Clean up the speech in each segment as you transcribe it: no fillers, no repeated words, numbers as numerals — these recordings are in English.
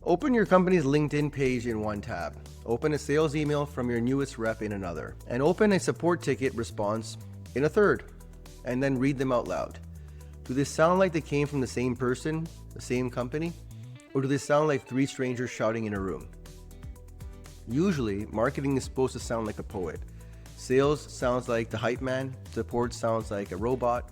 Open your company's LinkedIn page in one tab. Open a sales email from your newest rep in another. And open a support ticket response in a third. And then read them out loud. Do they sound like they came from the same person, the same company? Or do they sound like three strangers shouting in a room? Usually, marketing is supposed to sound like a poet. Sales sounds like the hype man, support sounds like a robot,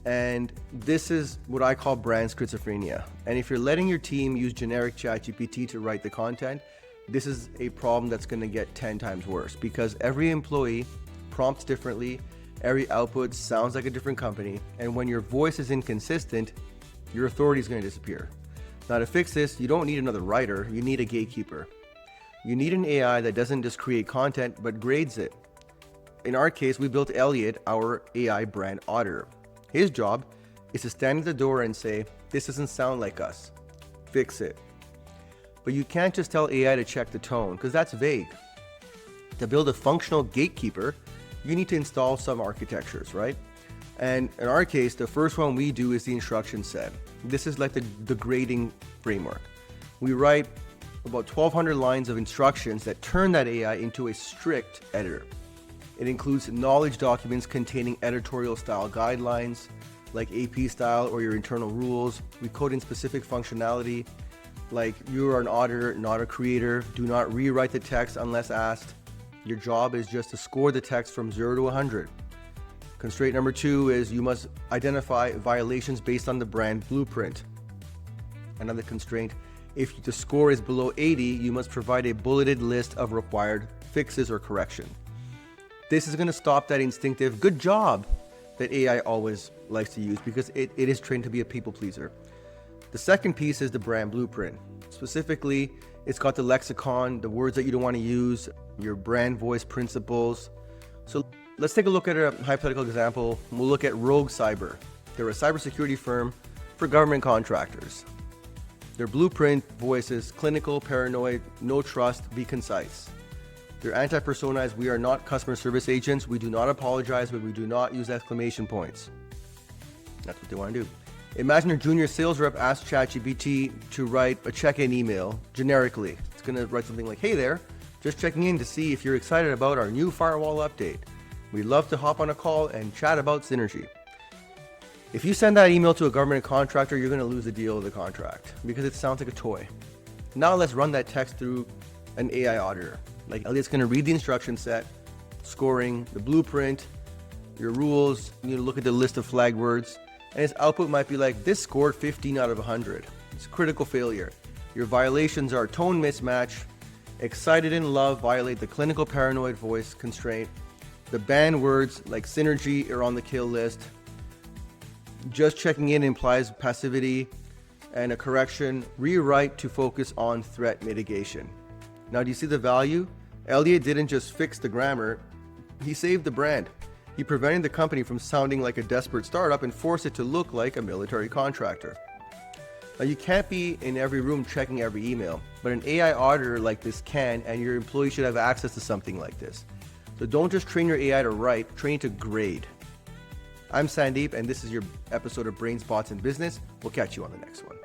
and this is what I call brand schizophrenia. And if you're letting your team use generic ChatGPT to write the content, this is a problem that's going to get 10 times worse because every employee prompts differently, every output sounds like a different company, and when your voice is inconsistent, your authority is going to disappear. Now to fix this, you don't need another writer, you need a gatekeeper. You need an AI that doesn't just create content, but grades it. In our case, we built Elliot, our AI brand auditor. His job is to stand at the door and say, this doesn't sound like us, fix it. But you can't just tell AI to check the tone, because that's vague. To build a functional gatekeeper, you need to install some architectures, right? And in our case, the first one we do is the instruction set. This is like the grading framework. We write about 1,200 lines of instructions that turn that AI into a strict editor. It includes knowledge documents containing editorial style guidelines, like AP style or your internal rules. We code in specific functionality, like you are an auditor, not a creator. Do not rewrite the text unless asked. Your job is just to score the text from 0 to 100. Constraint number 2 is you must identify violations based on the brand blueprint. Another constraint, if the score is below 80, you must provide a bulleted list of required fixes or correction. This is going to stop that instinctive good job that AI always likes to use because it is trained to be a people pleaser. The second piece is the brand blueprint. Specifically, it's got the lexicon, the words that you don't want to use, your brand voice principles. So let's take a look at a hypothetical example. We'll look at Rogue Cyber. They're a cybersecurity firm for government contractors. Their blueprint voice is clinical, paranoid, no trust, be concise. Their anti-persona is we are not customer service agents, we do not apologize, but we do not use exclamation points. That's what they want to do. Imagine your junior sales rep asks ChatGPT to write a check-in email generically. It's going to write something like, hey there, just checking in to see if you're excited about our new firewall update. We'd love to hop on a call and chat about synergy. If you send that email to a government contractor, you're going to lose the deal of the contract because it sounds like a toy. Now let's run that text through an AI auditor. Like Elliot's going to read the instruction set, scoring, the blueprint, your rules. You need to look at the list of flag words, and his output might be like, this scored 15 out of 100. It's a critical failure. Your violations are tone mismatch, excited in love violate the clinical paranoid voice constraint. The banned words like synergy are on the kill list. Just checking in implies passivity, and a correction, rewrite to focus on threat mitigation. Now, do you see the value? Elliot didn't just fix the grammar, he saved the brand. He prevented the company from sounding like a desperate startup and forced it to look like a military contractor. Now, you can't be in every room checking every email, but an AI auditor like this can, and your employees should have access to something like this. So don't just train your AI to write, train it to grade. I'm Sandeep, and this is your episode of Brains, Bots, and Business. We'll catch you on the next one.